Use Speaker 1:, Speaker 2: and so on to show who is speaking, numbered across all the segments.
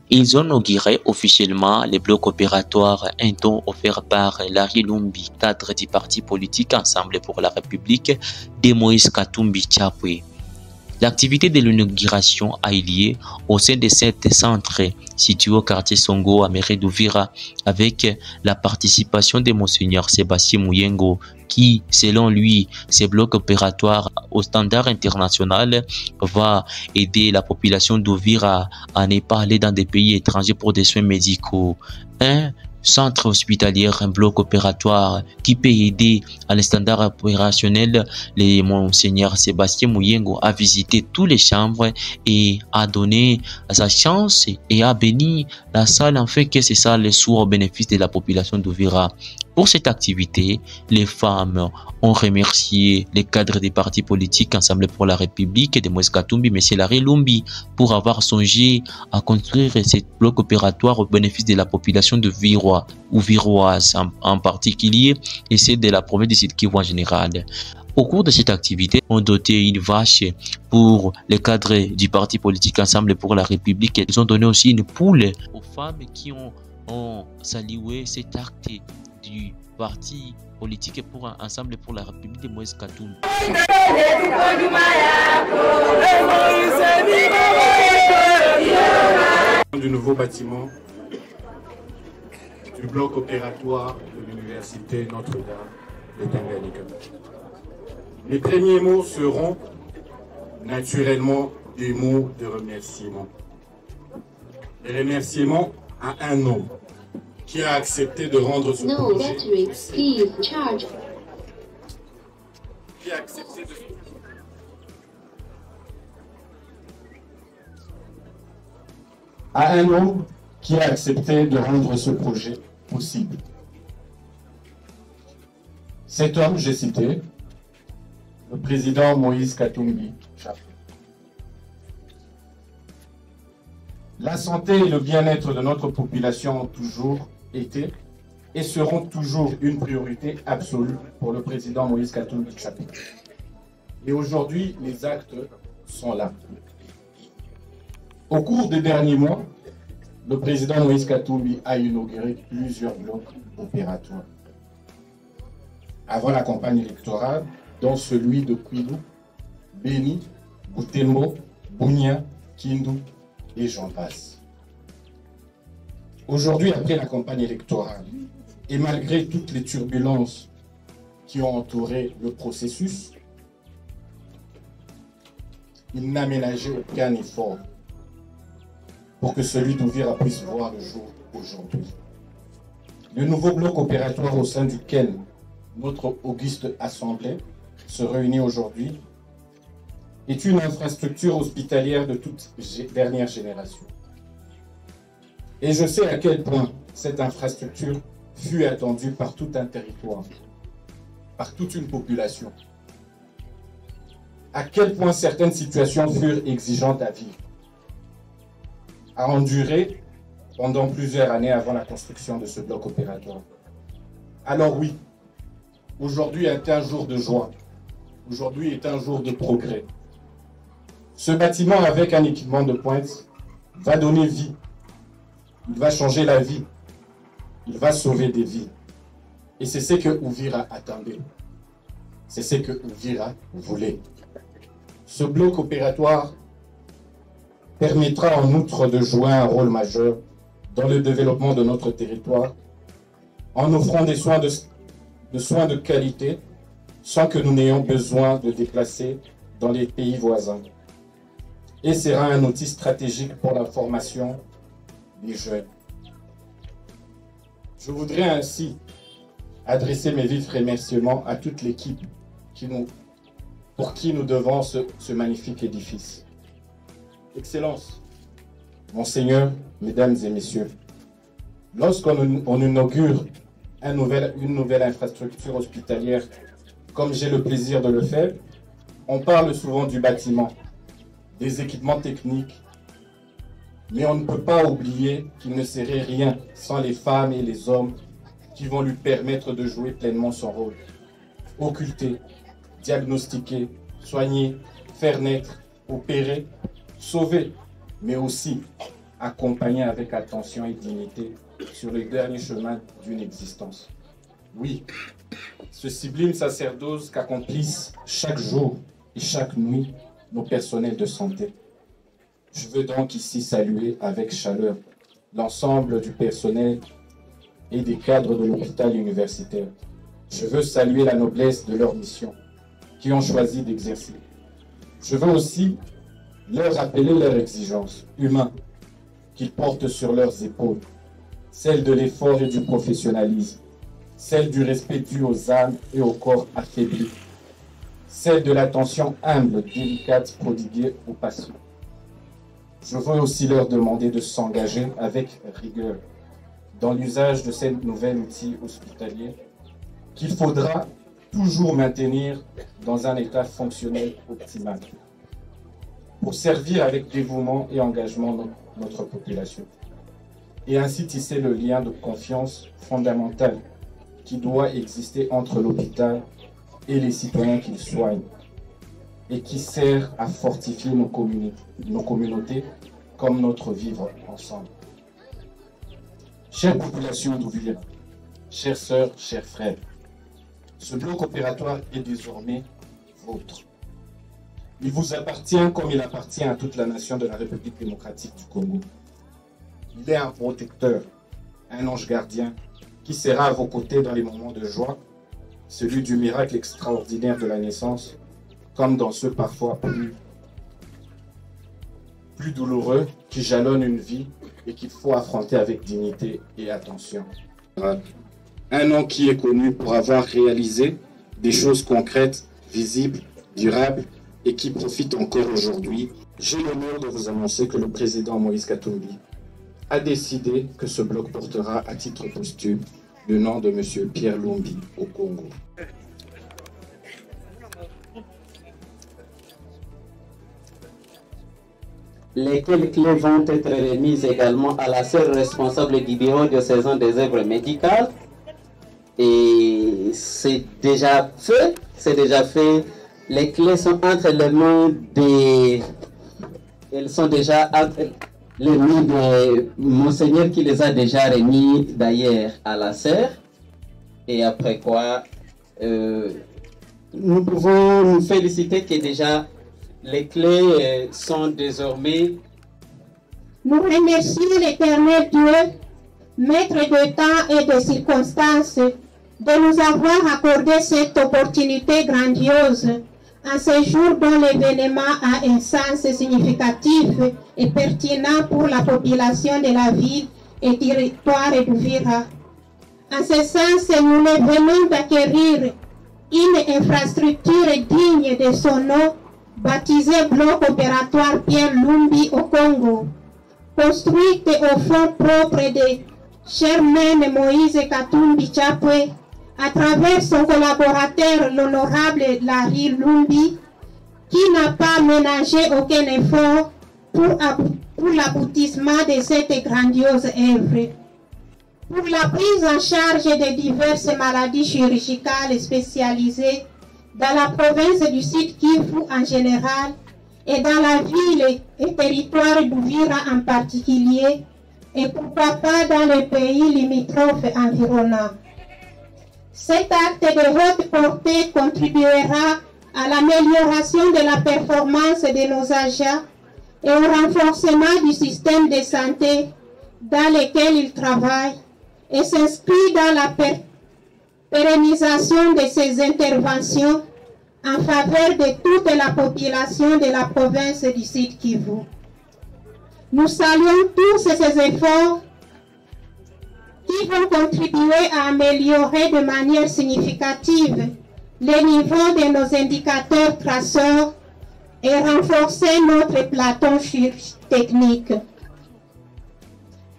Speaker 1: Ils ont inauguré officiellement les blocs opératoires, un don offert par Larry Lumbi, cadre du parti politique Ensemble pour la République de Moïse Katumbi Chapwe. L'activité de l'inauguration a eu lieu au sein de cet centre situé au quartier Songo à mairie d'Uvira avec la participation de Monseigneur Sébastien Mouyengo qui, selon lui, ces blocs opératoires au standard international va aider la population d'Uvira à ne pas aller dans des pays étrangers pour des soins médicaux. Un centre hospitalier, un bloc opératoire qui peut aider à les standards opérationnels. Le Monseigneur Sébastien Mouyengo a visité toutes les chambres et a donné sa chance et a béni la salle en fait que c'est ça le sourd au bénéfice de la population d'Uvira. Pour cette activité, les femmes ont remercié les cadres des partis politiques Ensemble pour la République de Moïse Katumbi, M. Larry Lumbi, pour avoir songé à construire ces blocs opératoires au bénéfice de la population de Virois ou Viroise en particulier et c'est de la province de Sud-Kivu en général. Au cours de cette activité, on doté une vache pour les cadres du parti politique Ensemble pour la République. Ils ont donné aussi une poule aux femmes qui ont salué cet acte du parti politique pour Ensemble pour la République de Moïse Katumbi.
Speaker 2: Du nouveau bâtiment du bloc opératoire de l'université Notre-Dame de Tanganyika. Les premiers mots seront naturellement des mots de remerciement. Des remerciements à un homme qui a accepté de rendre ce projet possible. Qui a accepté de... À un homme qui a accepté de rendre ce projet possible. Cet homme, j'ai cité, le président Moïse Katumbi Chapwe. La santé et le bien-être de notre population ont toujours été et seront toujours une priorité absolue pour le président Moïse Katumbi Chapwe. Et aujourd'hui, les actes sont là. Au cours des derniers mois, le président Moïse Katumbi a inauguré plusieurs blocs opératoires. Avant la campagne électorale, dont celui de Kwilu, Beni, Butembo, Bunia, Kindu et j'en passe. Aujourd'hui, après la campagne électorale, et malgré toutes les turbulences qui ont entouré le processus, il n'a ménagé aucun effort pour que celui d'Uvira puisse voir le jour aujourd'hui. Le nouveau bloc opératoire au sein duquel notre auguste assemblée se réunit aujourd'hui est une infrastructure hospitalière de toute dernière génération. Et je sais à quel point cette infrastructure fut attendue par tout un territoire, par toute une population. À quel point certaines situations furent exigeantes à vivre, à endurer pendant plusieurs années avant la construction de ce bloc opératoire. Alors oui, aujourd'hui est un jour de joie, aujourd'hui est un jour de progrès. Ce bâtiment avec un équipement de pointe va donner vie, il va changer la vie, il va sauver des vies. Et c'est ce que Uvira attendait, c'est ce que Uvira voulait. Ce bloc opératoire permettra en outre de jouer un rôle majeur dans le développement de notre territoire en offrant des soins de qualité sans que nous n'ayons besoin de déplacer dans les pays voisins. Et sera un outil stratégique pour la formation des jeunes. Je voudrais ainsi adresser mes vifs remerciements à toute l'équipe pour qui nous devons ce magnifique édifice. Excellences, Monseigneur, Mesdames et Messieurs, lorsqu'on inaugure une nouvelle infrastructure hospitalière, comme j'ai le plaisir de le faire, on parle souvent du bâtiment, des équipements techniques, mais on ne peut pas oublier qu'il ne serait rien sans les femmes et les hommes qui vont lui permettre de jouer pleinement son rôle. Occulter, diagnostiquer, soigner, faire naître, opérer, sauver, mais aussi accompagner avec attention et dignité sur le dernier chemin d'une existence. Oui, ce sublime sacerdoce qu'accomplissent chaque jour et chaque nuit nos personnels de santé. Je veux donc ici saluer avec chaleur l'ensemble du personnel et des cadres de l'hôpital universitaire. Je veux saluer la noblesse de leur mission, qui ont choisi d'exercer. Je veux aussi leur rappeler leurs exigences humaines qu'ils portent sur leurs épaules, celle de l'effort et du professionnalisme, celle du respect dû aux âmes et aux corps affaiblis, celle de l'attention humble, délicate, prodiguée aux patients. Je veux aussi leur demander de s'engager avec rigueur dans l'usage de ces nouvel outil hospitalier qu'il faudra toujours maintenir dans un état fonctionnel optimal pour servir avec dévouement et engagement notre population et ainsi tisser le lien de confiance fondamental qui doit exister entre l'hôpital et les citoyens qu'il soigne et qui sert à fortifier nos communautés comme notre vivre ensemble. Chère population d'Uvira, chères sœurs, chers frères, ce bloc opératoire est désormais vôtre. Il vous appartient comme il appartient à toute la nation de la République démocratique du Congo. Il est un protecteur, un ange gardien qui sera à vos côtés dans les moments de joie, celui du miracle extraordinaire de la naissance, comme dans ceux parfois plus douloureux qui jalonnent une vie et qu'il faut affronter avec dignité et attention. Un nom qui est connu pour avoir réalisé des choses concrètes, visibles, durables et qui profitent encore aujourd'hui. J'ai l'honneur de vous annoncer que le président Moïse Katumbi a décidé que ce bloc portera à titre posthume le nom de M. Pierre Lumbi au Congo.
Speaker 3: Lesquelles clés vont être remises également à la seule responsable du bureau de saison des œuvres médicales. Et c'est déjà fait, Les clés sont entre les mains des... Elles sont déjà entre les mains de Monseigneur qui les a déjà remis d'ailleurs à la serre. Et après quoi, nous pouvons nous féliciter que déjà les clés sont désormais...
Speaker 4: Nous remercions l'Éternel Dieu, Maître de temps et de circonstances, de nous avoir accordé cette opportunité grandiose en ce jour dont l'événement a un sens significatif et pertinent pour la population de la ville et territoire d'Uvira. En ce sens, nous venons d'acquérir une infrastructure digne de son nom, baptisée Bloc opératoire Pierre Lumbi au Congo, construite au fonds propre de Germaine Moïse Katumbi Chapwe, à travers son collaborateur, l'honorable Larry Lumbi, qui n'a pas ménagé aucun effort pour l'aboutissement de cette grandiose œuvre. Pour la prise en charge de diverses maladies chirurgicales spécialisées dans la province du Sud Kivu en général et dans la ville et territoire d'Uvira en particulier, et pourquoi pas dans les pays limitrophes environnants. Cet acte de haute portée contribuera à l'amélioration de la performance de nos agents et au renforcement du système de santé dans lequel ils travaillent et s'inscrit dans la pérennisation de ces interventions en faveur de toute la population de la province du Sud Kivu. Nous saluons tous ces efforts qui vont contribuer à améliorer de manière significative les niveaux de nos indicateurs traceurs et renforcer notre plateau technique.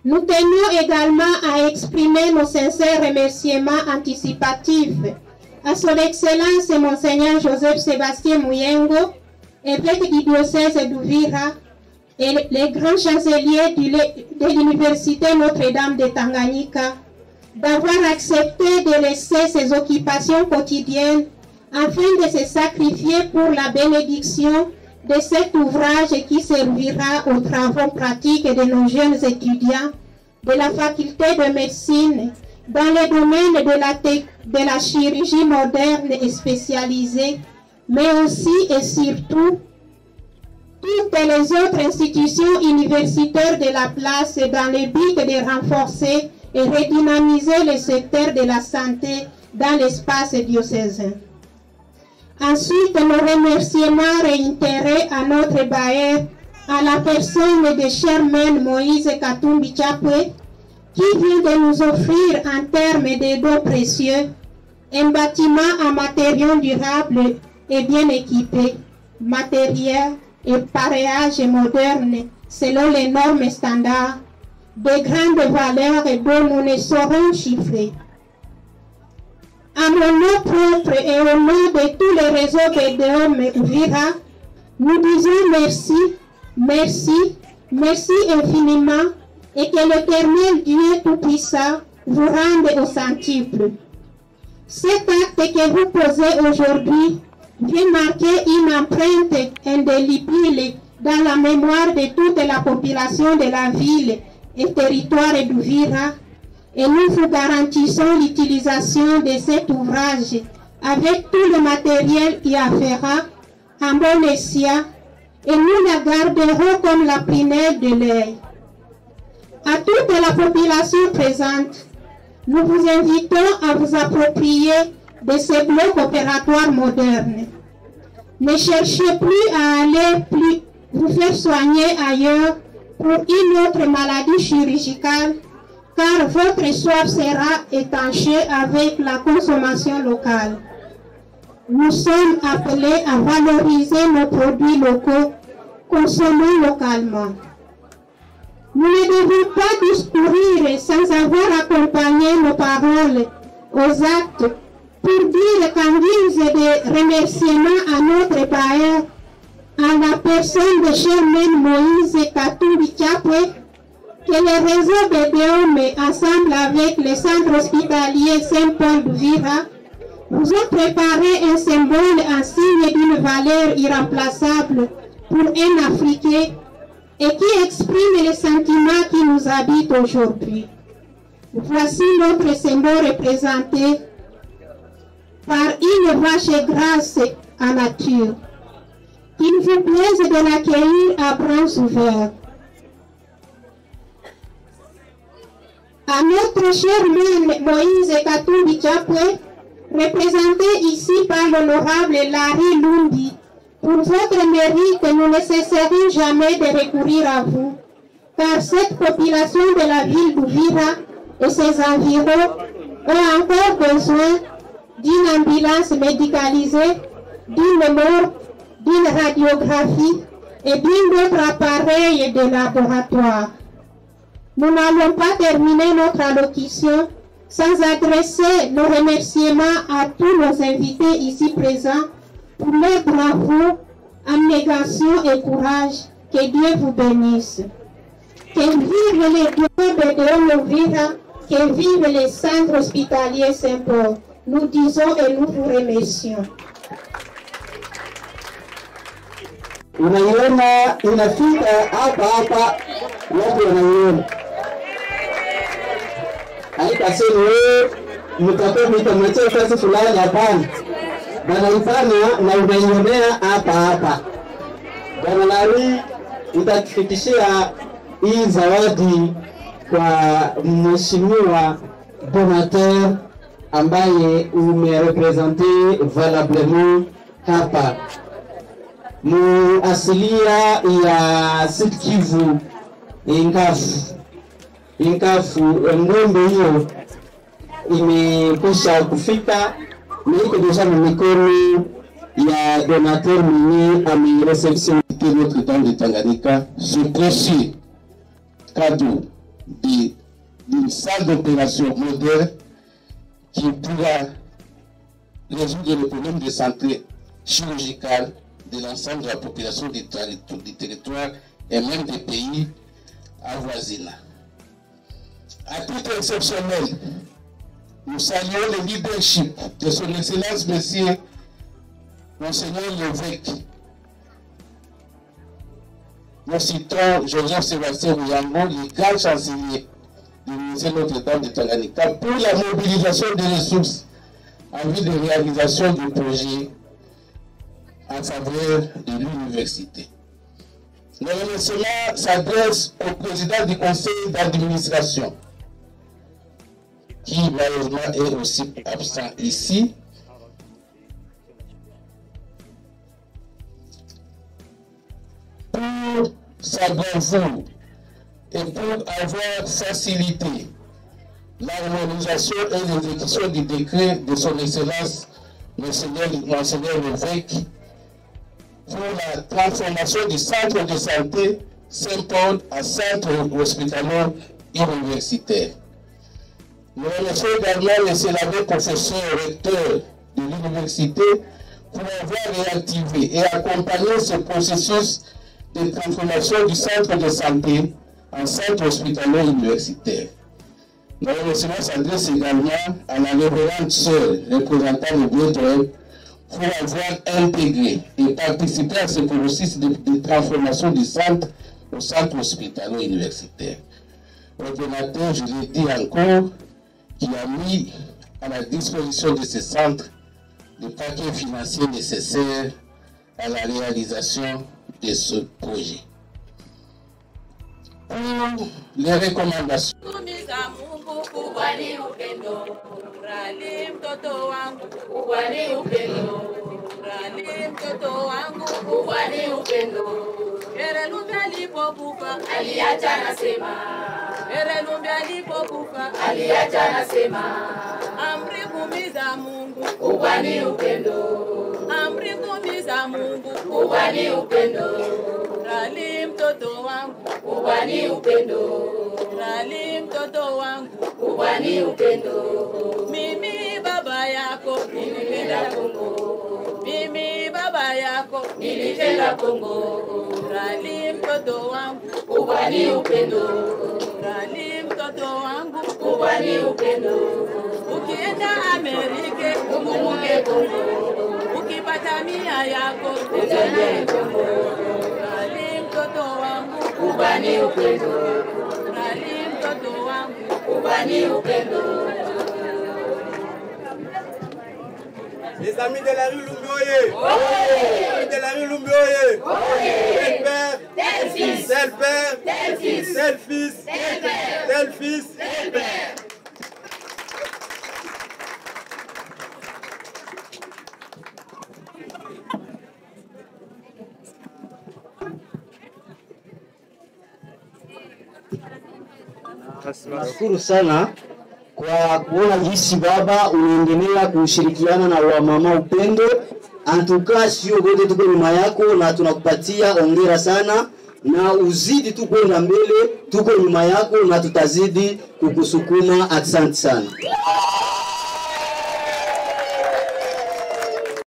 Speaker 4: Nous tenons également à exprimer nos sincères remerciements anticipatifs à son Excellence Monseigneur Joseph Sébastien Muyengo, évêque du diocèse d'Uvira, et les grands chanceliers de l'Université Notre-Dame de Tanganyika, d'avoir accepté de laisser ses occupations quotidiennes afin de se sacrifier pour la bénédiction de cet ouvrage qui servira aux travaux pratiques de nos jeunes étudiants de la faculté de médecine dans le domaine de la chirurgie moderne et spécialisée, mais aussi et surtout toutes les autres institutions universitaires de la place dans le but de renforcer et redynamiser le secteur de la santé dans l'espace diocésain. Ensuite, nos remerciements réitérés à notre bailleur, à la personne de Germaine Moïse Katumbi Chapwe, qui vient de nous offrir en termes de dons précieux un bâtiment en matériaux durables et bien équipé, matériel et pareillage moderne selon les normes standards, de grandes valeurs dont nous ne saurons chiffrer. À mon nom propre et au nom de tous les réseaux BDOM Uvira, nous disons merci, merci, merci infiniment et que l'Éternel Dieu Tout-Puissant vous rende au centuple. Cet acte que vous posez aujourd'hui vient marquer une empreinte indélébile dans la mémoire de toute la population de la ville et territoire d'Uvira, et nous vous garantissons l'utilisation de cet ouvrage avec tout le matériel y afférent en bon escient, et nous la garderons comme la prunelle de l'œil. À toute la population présente, nous vous invitons à vous approprier de ces blocs opératoires modernes. Ne cherchez plus à aller vous faire soigner ailleurs pour une autre maladie chirurgicale, car votre soif sera étanchée avec la consommation locale. Nous sommes appelés à valoriser nos produits locaux, consommés localement. Nous ne devons pas discourir sans avoir accompagné nos paroles aux actes pour dire qu'en guise de remerciement à notre bailleur, à la personne de Germaine Moïse Katumbi Chapwe, que le réseau BDOM, ensemble avec le centre hospitalier Saint-Paul d'Uvira, nous ont préparé un symbole en signe d'une valeur irremplaçable pour un Africain et qui exprime les sentiments qui nous habitent aujourd'hui. Voici notre symbole représenté par une vache grasse en nature. Qu'il vous plaise de l'accueillir à bras ouverts. À notre cher Moïse Katumbi Chapwe, représenté ici par l'honorable Larry Lumbi, pour votre mérite, nous ne cesserons jamais de recourir à vous, car cette population de la ville d'Uvira et ses environs ont encore besoin d'une ambulance médicalisée, d'une morgue, d'une radiographie et bien d'autres appareils de laboratoire. Nous n'allons pas terminer notre allocution sans adresser nos remerciements à tous nos invités ici présents pour leur bravoure, abnégation et courage. Que Dieu vous bénisse. Que vive les dieux de Uvira, que vive les centres hospitaliers Saint-Paul. Nous disons et nous vous remercions.
Speaker 3: Unaiona inafika hapa watu wanaiona. Haikasema wewe mtakuwa mtamletea kazi fulani, hapana. Wanaifanya na unaionea hapa. Bwana Larry, nitakufikishia hii zawadi kwa mheshimiwa donateur ambaye umerepresente valablement hapa. Muasilia ya Sud Kivu Inkafu ngombe hiyo imekwisha kufika na iko deja na mikono ya donateur mwenye amereception
Speaker 5: notre temps de Tanganyika, ce précieux cadeau d'une salle d'opération moderne qui pourra résoudre le problème de santé chirurgicale de l'ensemble de la population du territoire et même des pays avoisinants. À titre exceptionnel, nous saluons le leadership de son Excellence Monsieur Monseigneur l'évêque nous citons Joseph-Sébastien Mouyango, le grand chancelier du ministère Notre-Dame de Tanganyika, pour la mobilisation des ressources en vue de réalisation du projet en faveur de l'université. Le remerciement s'adresse au président du conseil d'administration, qui malheureusement est aussi absent ici. Pour sa bravoure et pour avoir facilité l'harmonisation et l'exécution du décret de son Excellence Monseigneur l'évêque pour la transformation du centre de santé Saint-Paul en centre hospitalo-universitaire. Nous remercions également M. l'abbé professeur recteur de l'université pour avoir réactivé et accompagné ce processus de transformation du centre de santé en centre hospitalo-universitaire. Nos remerciements s'adressent également à la révérende sœur représentant le Biétoël pour avoir intégré et participé à ce processus de transformation du centre au centre hospitalo-universitaire. L'ordonnateur, je l'ai dit encore, qui a mis à la disposition de ce centre le paquet financier nécessaire à la réalisation de ce projet. Pour les recommandations.
Speaker 6: Amri kumiza Mungu, ubani upendo. Amri kumiza Mungu, ubani upendo. Rali mtoto wangu, ubani upendo. Rali mtoto wangu, ubani upendo. Mimi baba yako, nilipenda Kongo. Mimi baba yako, nilipenda Kongo. Rali mtoto wangu, ubani upendo. Rali mtoto wangu, ubani upendo. Ukienda Amerika, ukumbuke Kongo. Ukipata mia yako, ujane Kongo. Rali mtoto wangu, ubani upendo. Rali mtoto wangu, ubani upendo.
Speaker 7: Les amis de la rue Lumbioye, les amis de la rue Lumbioye, tel père, tel fils, tel père, tel fils, tel fils, tel père, tel fils, tel père.
Speaker 3: Nashukuru sana kwa kuona jinsi baba unaendelea kushirikiana na wamama upendo. Antuka sio wote tuko nyuma yako na tunakupatia hongera sana na uzidi tu kwenda mbele, tuko nyuma yako na tutazidi kukusukuma. Asante sana.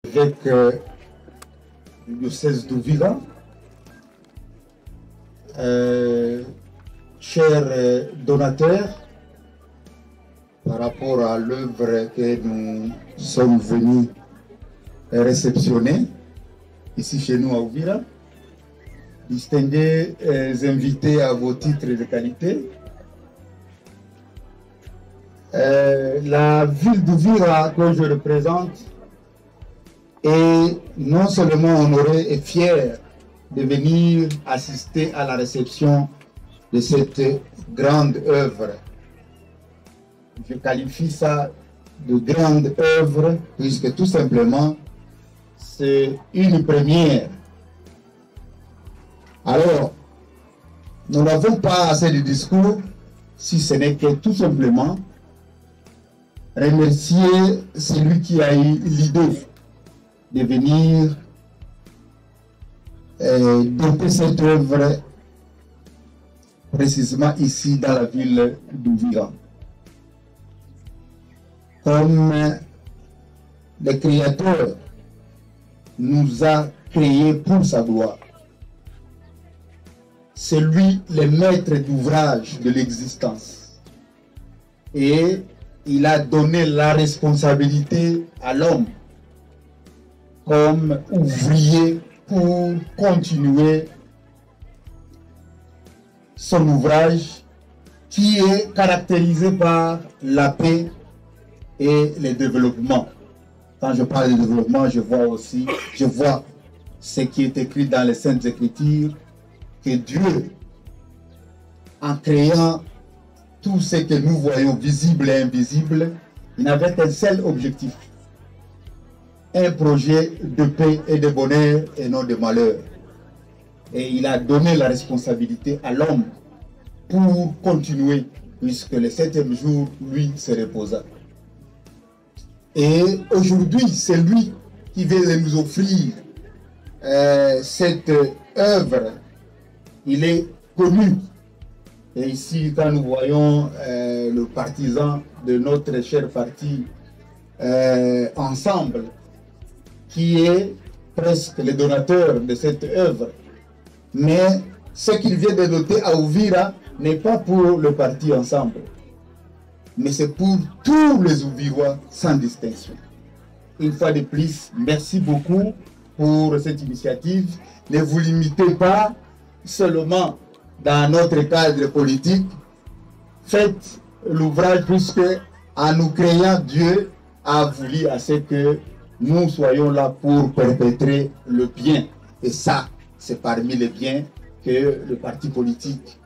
Speaker 8: Avec le diocèse d'Ouvira, chers donateurs, par rapport à l'œuvre que nous sommes venus réceptionner ici chez nous à Ouvira, distingués invités à vos titres de qualité. La ville d'Ouvira que je représente est non seulement honorée et fière de venir assister à la réception de cette grande œuvre. Je qualifie ça de grande œuvre puisque tout simplement c'est une première. Alors, nous n'avons pas assez de discours si ce n'est que tout simplement remercier celui qui a eu l'idée de venir doter cette œuvre précisément ici dans la ville d'Ouvira. Comme le Créateur nous a créés pour sa gloire, c'est lui le maître d'ouvrage de l'existence. Et il a donné la responsabilité à l'homme comme ouvrier pour continuer son ouvrage qui est caractérisé par la paix et le développement. Quand je parle de développement, je vois ce qui est écrit dans les Saintes Écritures, que Dieu, en créant tout ce que nous voyons visible et invisible, il n'avait qu'un seul objectif: un projet de paix et de bonheur et non de malheur. Et il a donné la responsabilité à l'homme pour continuer, puisque le 7e jour, lui, se reposa. Et aujourd'hui, c'est lui qui vient de nous offrir cette œuvre. Il est connu. Et ici, quand nous voyons le partisan de notre cher parti Ensemble, qui est presque le donateur de cette œuvre, mais ce qu'il vient de doter à Uvira n'est pas pour le parti Ensemble, mais c'est pour tous les Ouvirois sans distinction. Une fois de plus, merci beaucoup pour cette initiative. Ne vous limitez pas seulement dans notre cadre politique. Faites l'ouvrage, puisque en nous créant, Dieu a voulu à ce que nous soyons là pour perpétrer le bien. Et ça, c'est parmi les biens que le parti politique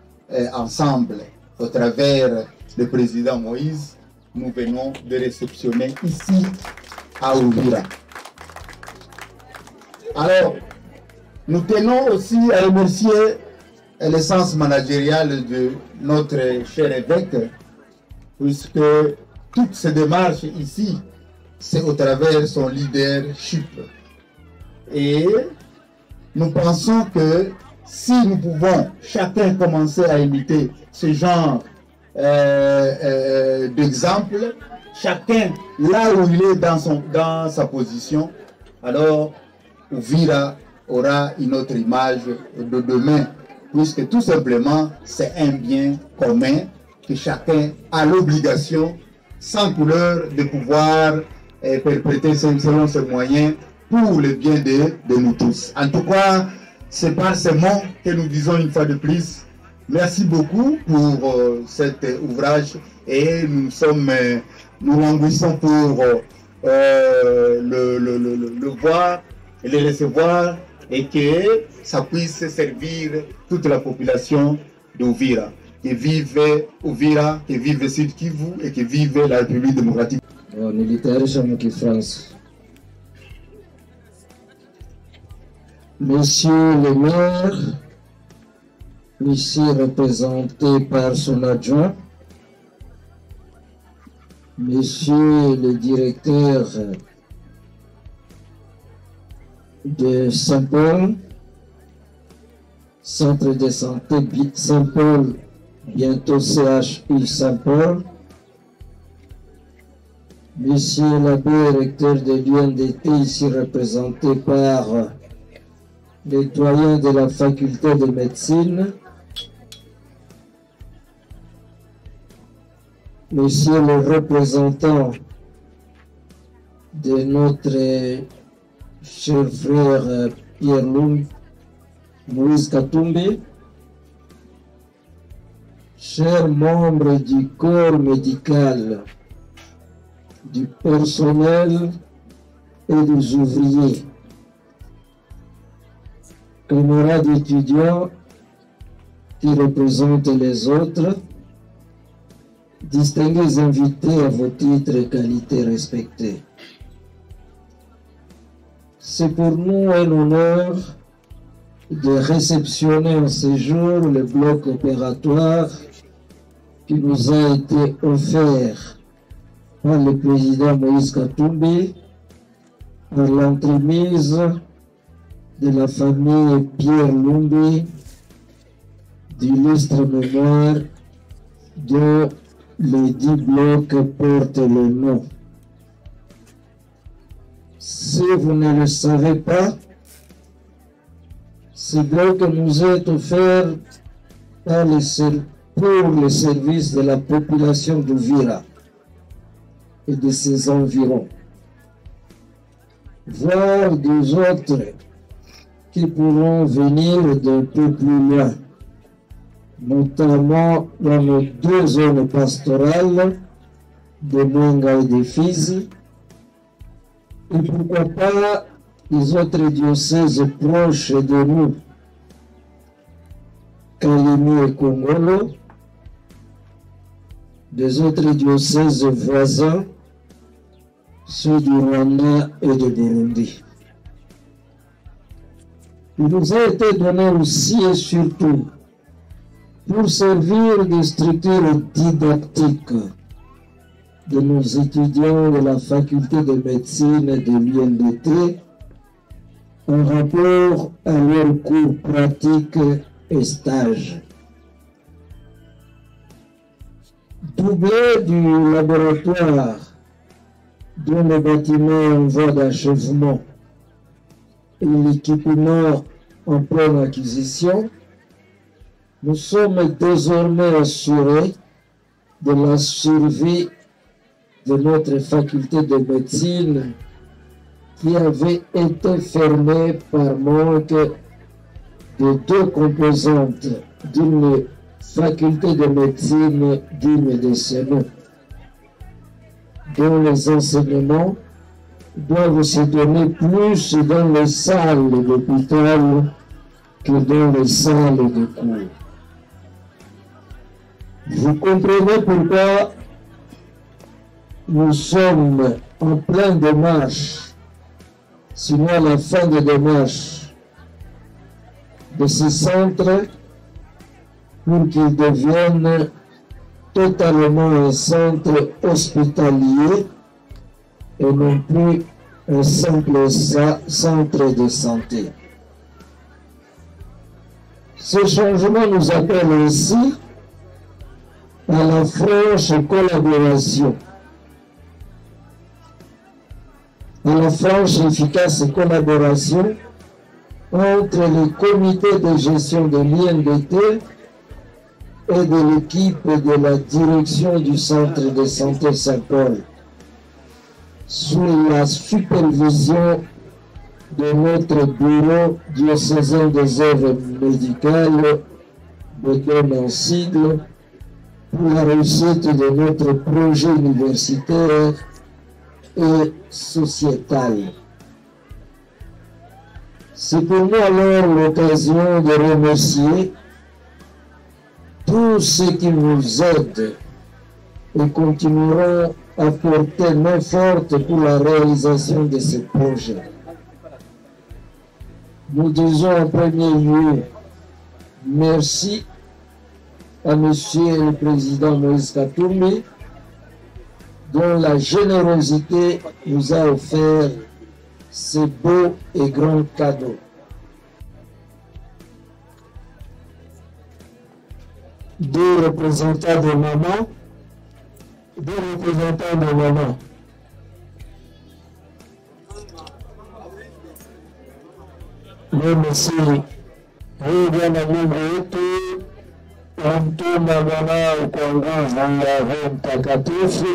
Speaker 8: Ensemble, au travers le président Moïse, nous venons de réceptionner ici à Uvira. Alors, nous tenons aussi à remercier l'essence managériale de notre cher évêque, puisque toutes ces démarches ici, c'est au travers son leadership. Et nous pensons que si nous pouvons chacun commencer à imiter ce genre d'exemple, chacun là où il est dans sa position, alors Uvira aura une autre image de demain, puisque tout simplement c'est un bien commun que chacun a l'obligation, sans couleur, de pouvoir perpétrer selon ses moyens pour le bien de nous tous. En tout cas, c'est par ces mots que nous disons une fois de plus merci beaucoup pour cet ouvrage, et nous languissons pour le voir et le recevoir, et que ça puisse servir toute la population d'Uvira. Que vive Uvira, que vive Sud Kivu et que vive la République démocratique.
Speaker 9: Monsieur le maire, ici représenté par son adjoint, monsieur le directeur de Saint-Paul, centre de santé Saint-Paul, bientôt CHU Saint-Paul, monsieur l'abbé recteur de l'UNDT, ici représenté par les doyens de la faculté de médecine, monsieur le représentant de notre cher frère Pierre Lumbi, Moïse Katumbi, chers membres du corps médical, du personnel et des ouvriers, camarades étudiants qui représentent les autres, distingués invités à vos titres et qualités respectés. C'est pour nous un honneur de réceptionner en ce jour le bloc opératoire qui nous a été offert par le président Moïse Katumbi par l'entremise de la famille Pierre Lumbi, d'illustre mémoire dont les 10 blocs portent le nom. Si vous ne le savez pas, ce bloc nous est offert pour le service de la population d'Uvira et de ses environs, voire des autres qui pourront venir d'un peu plus loin, notamment dans nos 2 zones pastorales de Mwenga et de Fizi, et pourquoi pas les autres diocèses proches de nous, Kalemi et Kongolo, des autres diocèses voisins, ceux du Rwanda et de Burundi. Il nous a été donné aussi et surtout pour servir de structure didactique de nos étudiants de la faculté de médecine de l'UNDT en rapport à leurs cours pratiques et stages. Doublé du laboratoire dont le bâtiment est en voie d'achèvement et l'équipement en pleine acquisition, nous sommes désormais assurés de la survie de notre faculté de médecine qui avait été fermée par manque de 2 composantes d'une faculté de médecine digne de ce nom, dont les enseignements doivent se donner plus dans les salles d'hôpital que dans les salles de cours. Vous comprenez pourquoi nous sommes en pleine démarche, sinon à la fin de démarche de ce centre, pour qu'il devienne totalement un centre hospitalier et non plus un simple centre de santé. Ce changement nous appelle aussi à la franche collaboration, à la franche et efficace collaboration entre les comités de gestion de l'INDT et de l'équipe de la direction du centre de santé Saint-Paul, sous la supervision de notre bureau diocésain des œuvres médicales de Don en sigle pour la réussite de notre projet universitaire et sociétal. C'est pour nous alors l'occasion de remercier tous ceux qui nous aident et continueront à porter main forte pour la réalisation de ce projet. Nous disons en premier lieu merci à Monsieur le Président Moïse Katumbi, dont la générosité nous a offert ce beau et grand cadeau. Deux représentants de maman, Mimi si huyu Bwana Mungu wetu amtuma mwanao kwa nguvu ya Roho Mtakatifu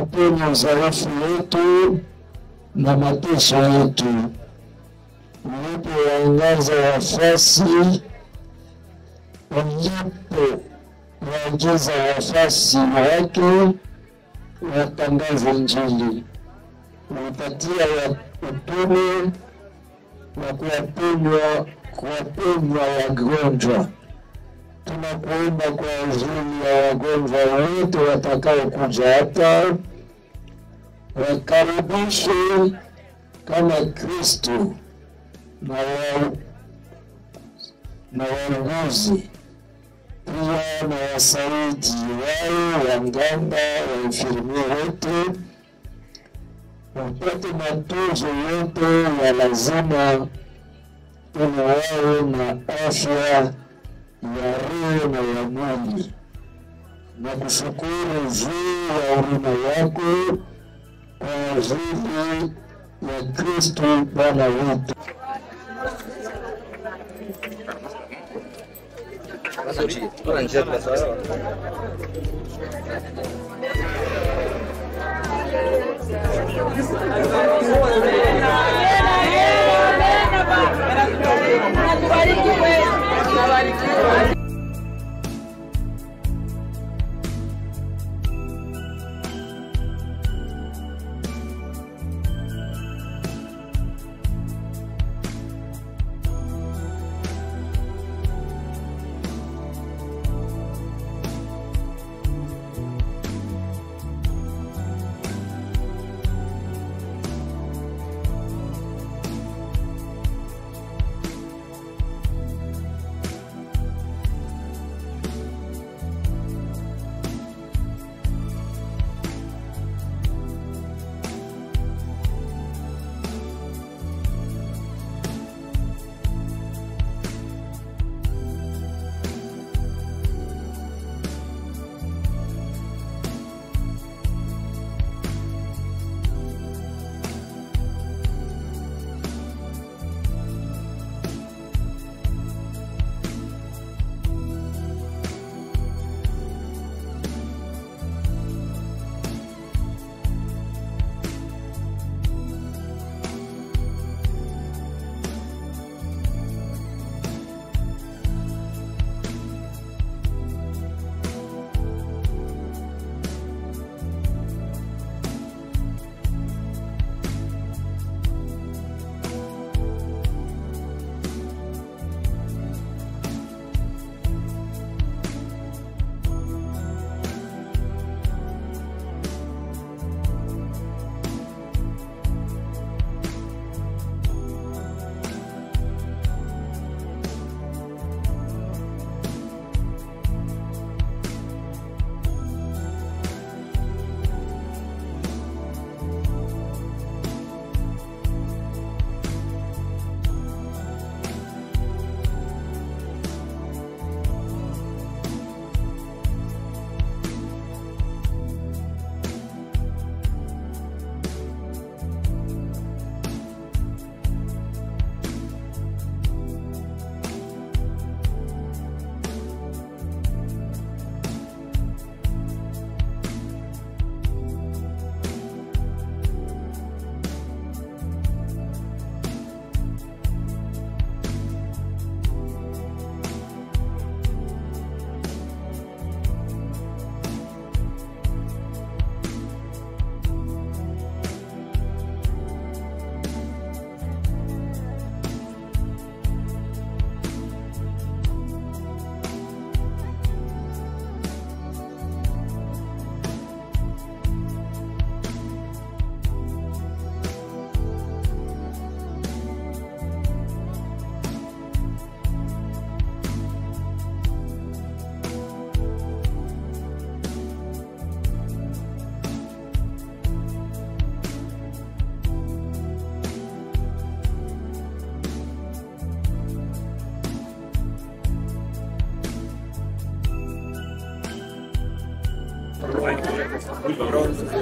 Speaker 9: uponye udhaifu wetu na mateso yetu, ulipowaangaza wafasi, ulipowaongeza wafasi wake watangaze Injili, ulipatia utume na kuwaponya wagonjwa. Tunakuomba kwa ajili ya wagonjwa wote watakaokuja hapa, wakaribishwe kama Kristo na wauguzi, pia na wasaidizi wao, waganga, wainfirmia wote, wapate matunzo yote ya lazima ili wawe na afya ya roho na ya mwili, na kushukuru juu ya huruma yako kwa ajili ya Kristo Bwana wetu.
Speaker 6: Tubariki wewe.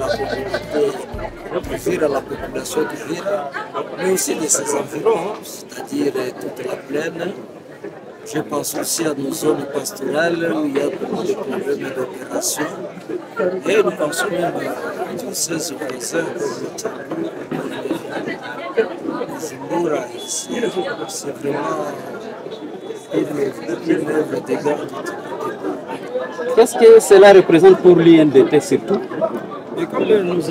Speaker 9: la communauté de Vira, la population de Vira, mais aussi de ses environs, c'est-à-dire toute la plaine. Je pense aussi à nos zones pastorales où il y a beaucoup de problèmes d'opération. Et nous pensons même à diocèses voisins comme le Zimbura ici. C'est vraiment une œuvre de garde.
Speaker 3: Qu'est-ce que cela représente pour l'INDT surtout?
Speaker 9: Mais comme nous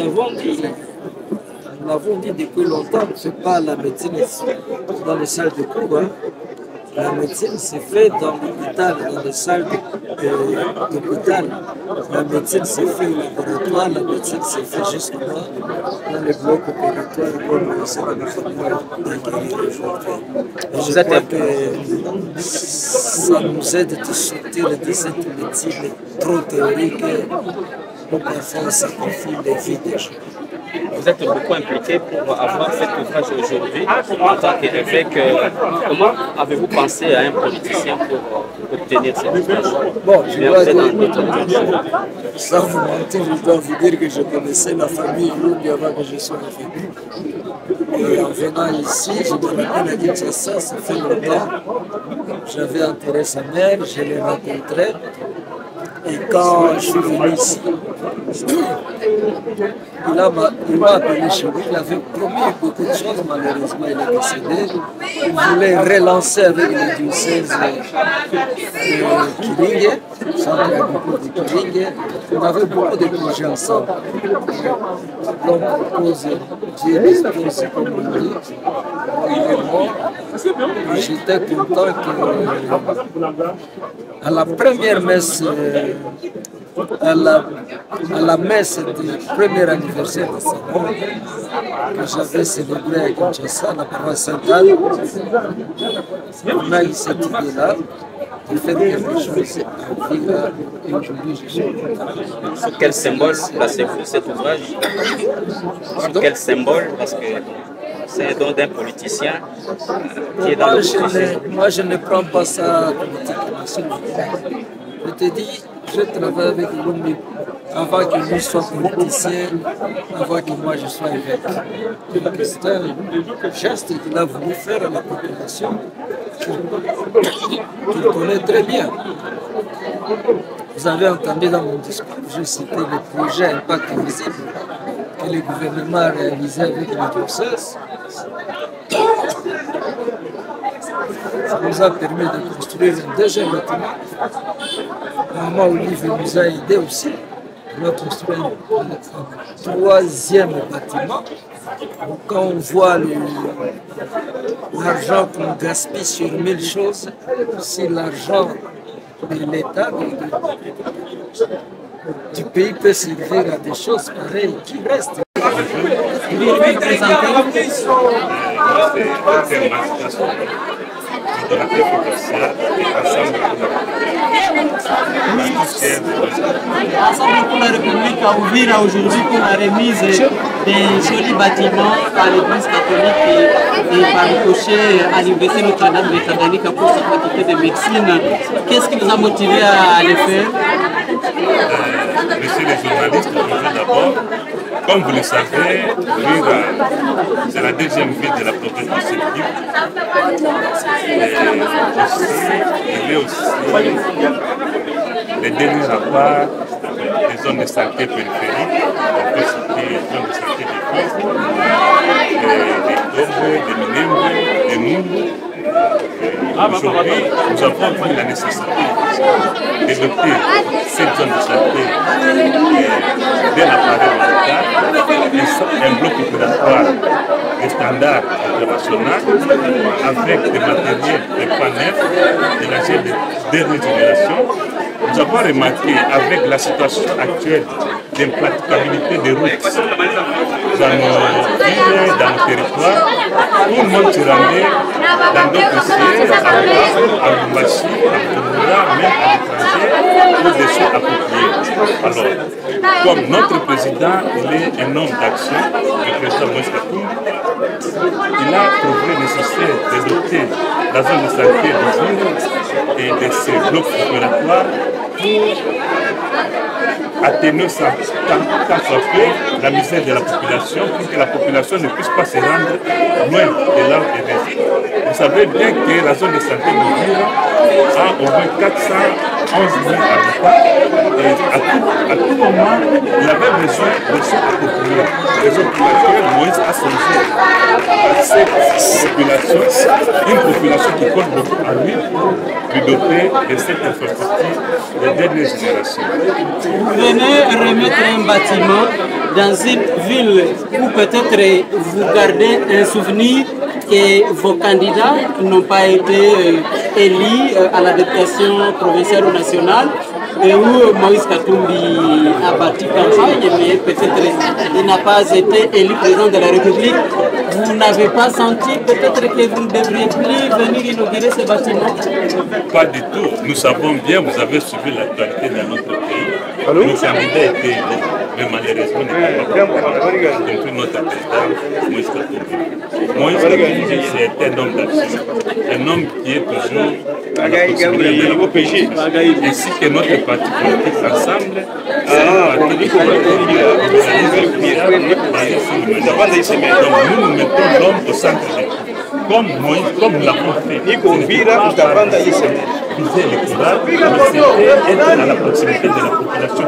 Speaker 9: l'avons dit depuis longtemps, ce n'est pas la médecine dans les salles de cours. Hein. La médecine se fait dans l'hôpital, dans les salles d'hôpital. La médecine se fait au laboratoire, la médecine se fait justement dans les blocs opératoires comme ça d'acquérir aujourd'hui. Je crois que ça nous aide de sortir de cette médecine trop théorique où parfois ça confie les vies des gens.
Speaker 3: Vous êtes beaucoup impliqué pour avoir cet ouvrage aujourd'hui en tant qu'évêque. Comment avez-vous pensé à un politicien pour obtenir cet ouvrage?
Speaker 9: Bon, je dois dire, sans vous mentir, je dois vous dire que je connaissais la famille Lumbi avant que je sois venu. Et en venant ici, je me rappelle à Kinshasa, ça fait longtemps. J'avais enterré sa mère, je l'ai rencontrée. Et quand je suis venu ici, il m'a appelé chez lui, il avait promis beaucoup de choses, malheureusement il est décédé. Il voulait relancer avec les diocèses de Kiringue, centre agricole de Kiringue. On avait beaucoup de projets ensemble. L'homme propose, Dieu dispose comme on dit. Il est mort. J'étais content qu'à la première messe, à la messe du premier anniversaire de sa mort, que j'avais célébré à Kinshasa, la paroisse Sainte-Anne, on a eu cette idée-là de faire quelque chose à Vira. Et aujourd'hui, je suis content.
Speaker 3: Sur quel symbole placez-vous cet ouvrage? Sur quel symbole? Parce que c'est un don d'un politicien qui est dans l'opposition.
Speaker 9: Moi, je ne prends pas ça politiquement. Je te dis, je travaille avec Lumbi avant que lui soit politicien, avant que moi je sois évêque. C'est un geste qu'il a voulu faire à la population, qu'il connaît très bien. Vous avez entendu dans mon discours, je citais les projets impact visible que le gouvernement a réalisé avec les diocèses. Ça nous a permis de construire un deuxième bâtiment. Maman Olive nous a aidé aussi. On a construit un troisième bâtiment. Donc, quand on voit l'argent qu'on gaspille sur 1000 choses, si l'argent de l'État, du pays peut servir à des choses pareilles qui restent.
Speaker 10: De la paix provinciale et Ensemble pour la République a ouvert aujourd'hui pour la remise des jolis bâtiments à l'église catholique et par ricochet à l'université Notre-Dame de Tanganyika pour sa faculté de médecine. Qu'est-ce qui nous a motivé à le faire?
Speaker 11: Messieurs les journalistes, bonjour d'abord. Comme vous le savez, Vira, c'est la deuxième ville de la province du Sud-Kivu. Il est aussi les derniers rapports des zones de santé périphériques, on peut citer les zones de santé des Tombes, des Minembwe, des Numbu. Aujourd'hui, nous avons vu la nécessité de doter cette zone de santé d'un appareil médical, un bloc opératoire de standard international avec des matériels et pas neufs de la dernière génération. Nous avons remarqué avec la situation actuelle d'impraticabilité des routes dans nos villes, dans nos territoires, tout le monde se rendait dans d'autres sièges, à Lubumbashi, à Bujumbura, même à l'étranger, pour des soins appropriés. Alors, comme notre président, il est un homme d'action, le président Moïse Katumbi, il a trouvé nécessaire de doter la zone de santé de ville et de ses blocs opératoires pour atténuer ça tant soit peu la misère de la population pour que la population ne puisse pas se rendre loin de là où elle est. Vous savez bien que la zone de santé d'Ouvira a au moins 411 000 habitants et à tout moment, il avait besoin de se approprier. Raison pour laquelle Moïse a songé à cette population, une population qui compte beaucoup à lui, lui doter de cette infrastructure des dernières générations.
Speaker 10: Vous venez remettre un bâtiment dans une ville où peut-être vous gardez un souvenir que vos candidats n'ont pas été élus à la députation provinciale ou nationale et où Moïse Katumbi a bâti campagne, mais peut-être il n'a pas été élu président de la République. Vous n'avez pas senti peut-être que vous ne devriez plus venir inaugurer ce bâtiment?
Speaker 11: Pas du tout. Nous savons bien, vous avez suivi l'actualité dans notre pays. Nos candidats étaient élus, mais malheureusement, il n'est pas compris notre président Moïse Katumbi. Moïse Katumbi, c'est un homme d'action, un homme qui est toujours à la proximité de la population, ainsi que notre parti politique ensemble. Donc nous mettons l'homme au centre de tout. Comme Moïse, comme nous l'avons fait. Viser l'électoral, mais c'était être à la proximité de la population.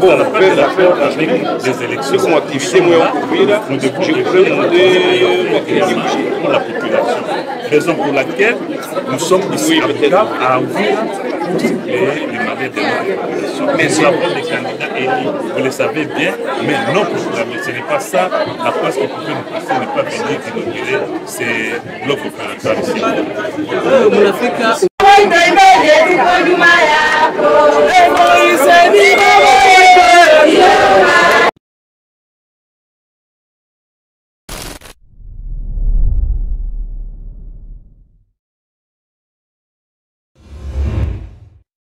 Speaker 11: Donc à la fin de la fête avec les élections, nous devons pour la population. Raison pour laquelle nous sommes ici à ouvrir pour créer les malheurs de notre population. Mais nous avons des candidats élus, vous le savez bien, mais non proclamés. Ce n'est pas ça la presse qui pouvait nous passer, ne pas venir inaugurer ces blocs opératoires ici.